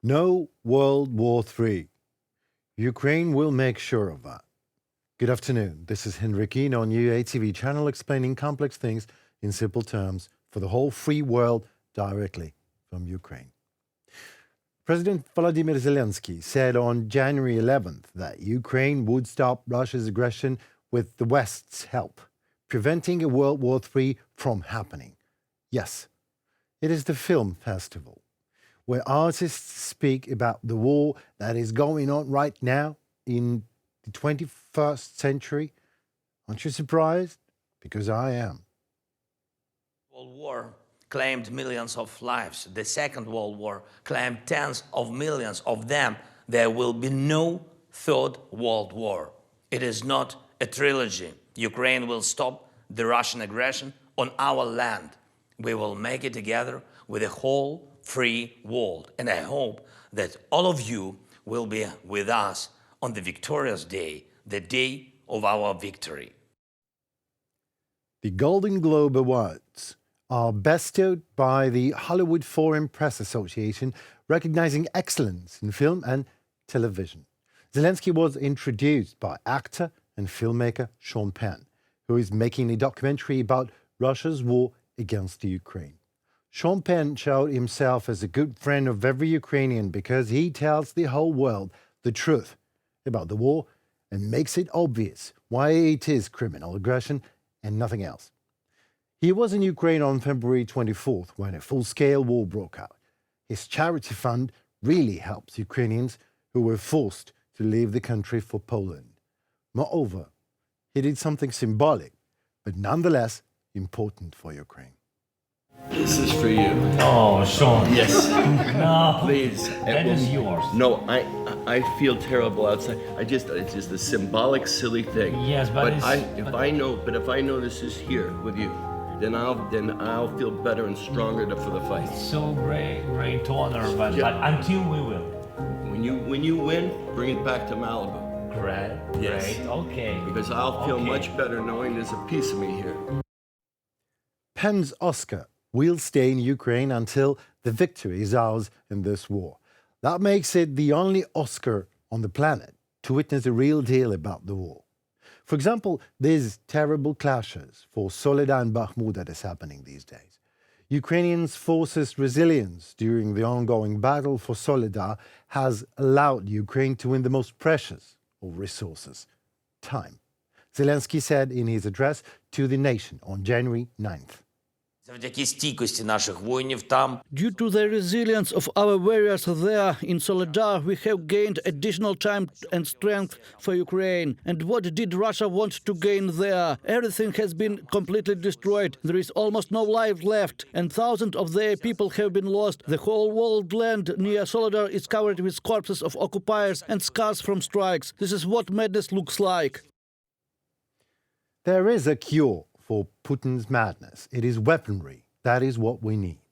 No World War III. Ukraine will make sure of that. Good afternoon. This is Henrikin on UATV channel explaining complex things in simple terms for the whole free world directly from Ukraine. President Volodymyr Zelensky said on January 11th that Ukraine would stop Russia's aggression with the West's help, preventing a World War III from happening. Yes, it is the film festival, where artists speak about the war that is going on right now in the 21st century. Aren't you surprised? Because I am. World War claimed millions of lives. The Second World War claimed tens of millions of them. There will be no Third World War. It is not a trilogy. Ukraine will stop the Russian aggression on our land. We will make it together with the whole free world. And I hope that all of you will be with us on the victorious day, the day of our victory. The Golden Globe Awards are bestowed by the Hollywood Foreign Press Association, recognizing excellence in film and television. Zelensky was introduced by actor and filmmaker Sean Penn, who is making a documentary about Russia's war against Ukraine. Sean Penn showed himself as a good friend of every Ukrainian because he tells the whole world the truth about the war and makes it obvious why it is criminal aggression and nothing else. He was in Ukraine on February 24th when a full-scale war broke out. His charity fund really helps Ukrainians who were forced to leave the country for Poland. Moreover, he did something symbolic, but nonetheless important for Ukraine. This is for you. Oh, Sean. Yes. No, Please. that is yours. No, I feel terrible outside. It's just a symbolic, silly thing. Yes, but if I know this is here with you, then I'll feel better and stronger for the fight. So great honor, but until we will. When you win, bring it back to Malibu. Great. Yes. Great. Okay. Because I'll feel much better knowing there's a piece of me here. Penn's Oscar will stay in Ukraine until the victory is ours in this war. That makes it the only Oscar on the planet to witness a real deal about the war. For example, there's terrible clashes for Soledar and Bakhmut that is happening these days. Ukrainians' forces' resilience during the ongoing battle for Soledar has allowed Ukraine to win the most precious of resources, time. Zelensky said in his address to the nation on January 9th. Завдяки стійкості наших воїнів там Due to the resilience of our warriors there in Soledar, we have gained additional time and strength for Ukraine. And what did Russia want to gain there? Everything has been completely destroyed. There is almost no life left, and thousands of their people have been lost. The whole world land near Soledar is covered with corpses of occupiers and scars from strikes. This is what madness looks like. There is a cure for Putin's madness. It is weaponry. That is what we need.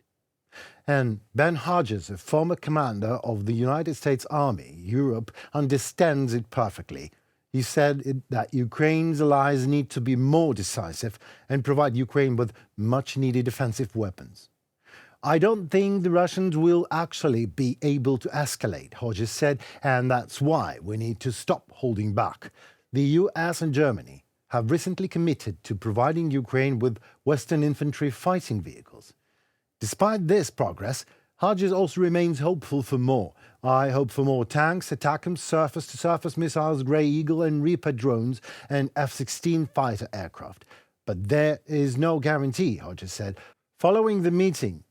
And Ben Hodges, a former commander of the United States Army, Europe, understands it perfectly. He said that Ukraine's allies need to be more decisive and provide Ukraine with much-needed defensive weapons. I don't think the Russians will actually be able to escalate, Hodges said, and that's why we need to stop holding back. The US and Germany have recently committed to providing Ukraine with Western infantry fighting vehicles. Despite this progress, Hodges also remains hopeful for more. I hope for more tanks, ATACMS, surface-to-surface missiles, Grey Eagle and Reaper drones, and F-16 fighter aircraft. But there is no guarantee, Hodges said. Following the meeting,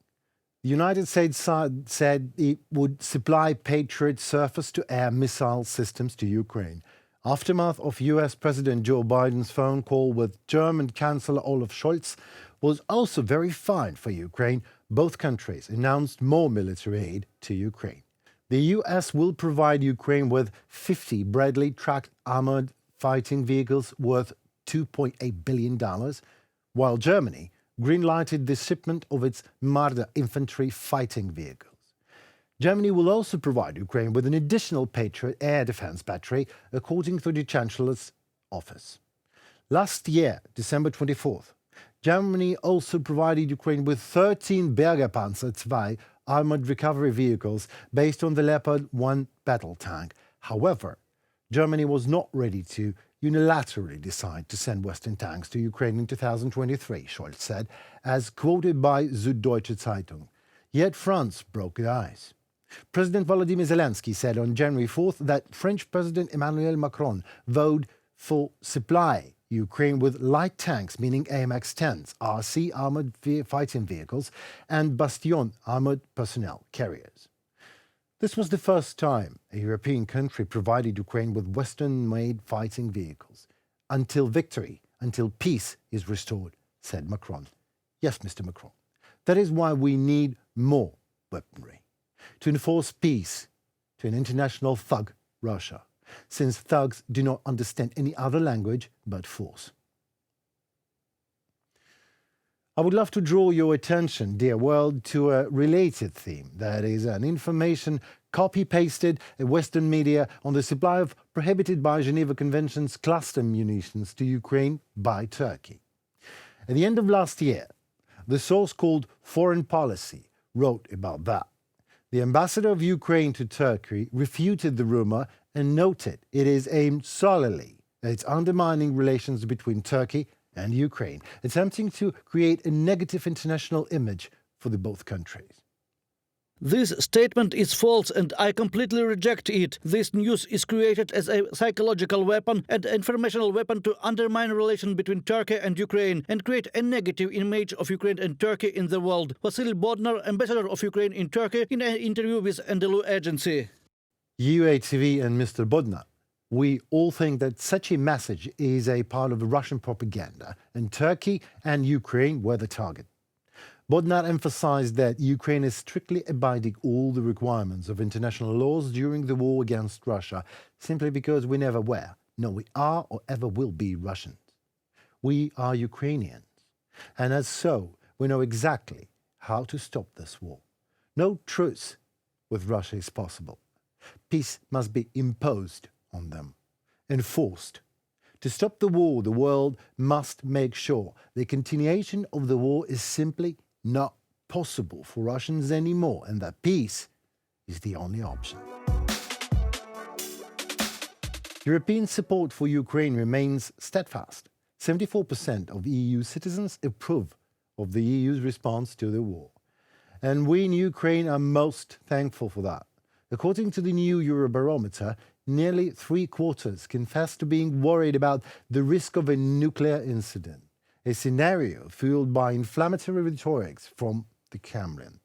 the United States said it would supply Patriot surface-to-air missile systems to Ukraine. Aftermath of US President Joe Biden's phone call with German Chancellor Olaf Scholz was also very fine for Ukraine. Both countries announced more military aid to Ukraine. The US will provide Ukraine with 50 Bradley tracked armored fighting vehicles worth $2.8 billion, while Germany green-lighted the shipment of its Marder infantry fighting vehicles. Germany will also provide Ukraine with an additional Patriot air defense battery, according to the Chancellor's office. Last year, December 24th, Germany also provided Ukraine with 13 Berger Panzer II armored recovery vehicles based on the Leopard 1 battle tank. However, Germany was not ready to unilaterally decide to send Western tanks to Ukraine in 2023, Scholz said, as quoted by Süddeutsche Zeitung. Yet France broke the ice. President Volodymyr Zelensky said on January 4th that French President Emmanuel Macron vowed for supply Ukraine with light tanks, meaning AMX-10s, RC armored fighting vehicles, and Bastion armored personnel carriers. This was the first time a European country provided Ukraine with Western-made fighting vehicles. Until victory, until peace is restored, said Macron. Yes, Mr. Macron, that is why we need more weaponry. To enforce peace to an international thug, Russia, since thugs do not understand any other language but force. I would love to draw your attention, dear world, to a related theme, that is an information copy-pasted in Western media on the supply of prohibited by Geneva Convention's cluster munitions to Ukraine by Turkey. At the end of last year, the source called Foreign Policy wrote about that. The ambassador of Ukraine to Turkey refuted the rumor and noted it is aimed solely at undermining relations between Turkey and Ukraine, attempting to create a negative international image for the both countries. This statement is false and I completely reject it. This news is created as a psychological weapon and informational weapon to undermine relations between Turkey and Ukraine and create a negative image of Ukraine and Turkey in the world. Vasily Bodnar, ambassador of Ukraine in Turkey, in an interview with Anadolu Agency. UATV and Mr. Bodnar, we all think that such a message is a part of Russian propaganda, and Turkey and Ukraine were the target. Bodnar emphasized that Ukraine is strictly abiding all the requirements of international laws during the war against Russia, simply because we never were, no we are or ever will be Russians. We are Ukrainians, and as so, we know exactly how to stop this war. No truce with Russia is possible. Peace must be imposed on them, enforced. To stop the war, the world must make sure the continuation of the war is simply not possible for Russians anymore, and that peace is the only option. European support for Ukraine remains steadfast. 74% of EU citizens approve of the EU's response to the war. And we in Ukraine are most thankful for that. According to the new Eurobarometer, nearly three-quarters confess to being worried about the risk of a nuclear incident, a scenario fueled by inflammatory rhetorics from the Kremlin.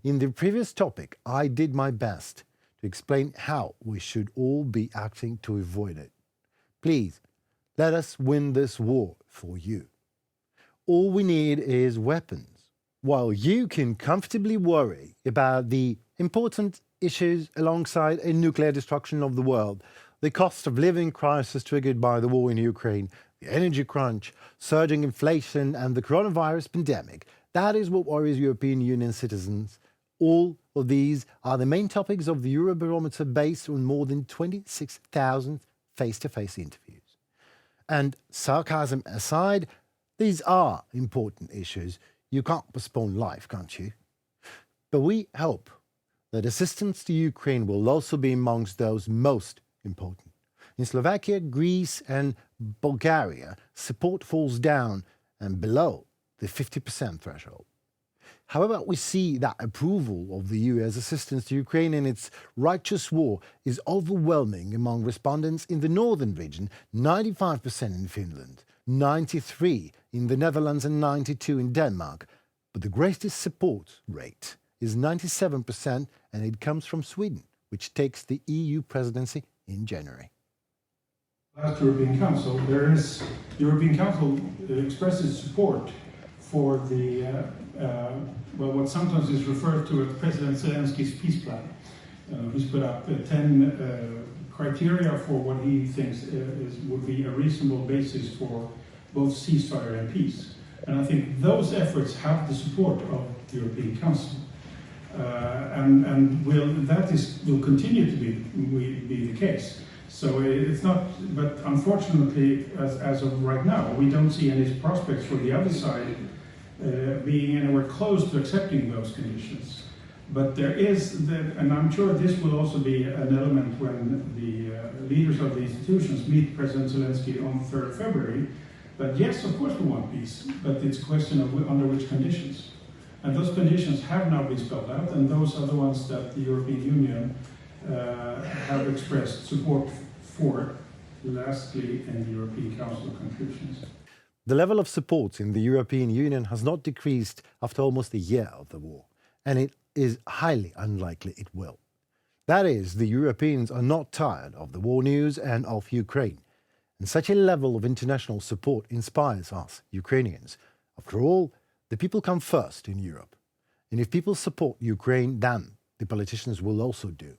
In the previous topic, I did my best to explain how we should all be acting to avoid it. Please, let us win this war for you. All we need is weapons. While you can comfortably worry about the important issues alongside a nuclear destruction of the world, the cost of living crisis triggered by the war in Ukraine, the energy crunch, surging inflation, and the coronavirus pandemic, that is what worries European Union citizens. All of these are the main topics of the Eurobarometer based on more than 26,000 face-to-face interviews. And sarcasm aside, these are important issues. You can't postpone life, can't you? But we hope that assistance to Ukraine will also be amongst those most important. In Slovakia, Greece and Bulgaria, support falls down and below the 50% threshold. However, we see that approval of the EU's assistance to Ukraine in its righteous war is overwhelming among respondents in the northern region, 95% in Finland, 93% in the Netherlands and 92% in Denmark. But the greatest support rate is 97%, and it comes from Sweden, which takes the EU presidency in January. Last European Council, the European Council expresses support for the what sometimes is referred to as President Zelensky's peace plan. He's put up 10 criteria for what he thinks would be a reasonable basis for both ceasefire and peace. And I think those efforts have the support of the European Council. And will continue to be the case. So it's not, but unfortunately, as of right now, we don't see any prospects for the other side being anywhere close to accepting those conditions. But there is, and I'm sure this will also be an element when the leaders of the institutions meet President Zelensky on 3rd February. But yes, of course we want peace, but it's a question of under which conditions. And those conditions have now been spelled out, and those are the ones that the European Union have expressed support for, lastly, in the European Council conclusions. The level of support in the European Union has not decreased after almost a year of the war, and it is highly unlikely it will. That is, the Europeans are not tired of the war news and of Ukraine, and such a level of international support inspires us, Ukrainians. After all, the people come first in Europe, and if people support Ukraine, then the politicians will also do.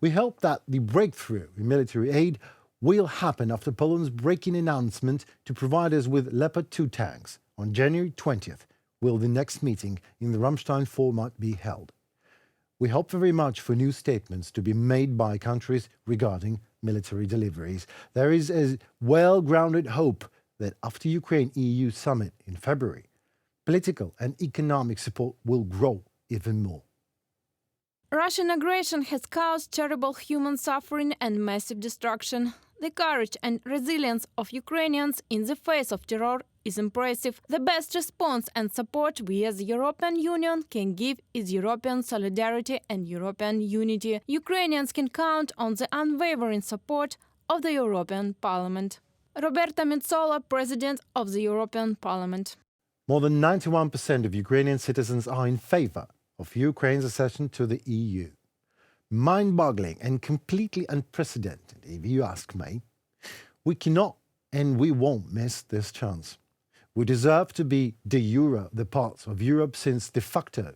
We hope that the breakthrough in military aid will happen after Poland's breaking announcement to provide us with Leopard 2 tanks. On January 20th will the next meeting in the Ramstein format be held. We hope very much for new statements to be made by countries regarding military deliveries. There is a well-grounded hope that after Ukraine-EU summit in February, political and economic support will grow even more. Russian aggression has caused terrible human suffering and massive destruction. The courage and resilience of Ukrainians in the face of terror is impressive. The best response and support we as the European Union can give is European solidarity and European unity. Ukrainians can count on the unwavering support of the European Parliament. Roberta Metsola, President of the European Parliament. More than 91% of Ukrainian citizens are in favor of Ukraine's accession to the EU. Mind-boggling and completely unprecedented, if you ask me. We cannot and we won't miss this chance. We deserve to be de jure the parts of Europe, since de facto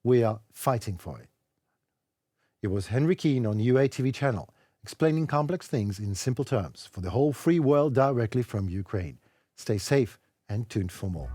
we are fighting for it. It was Henry Keane on UATV channel, explaining complex things in simple terms for the whole free world directly from Ukraine. Stay safe and tuned for more.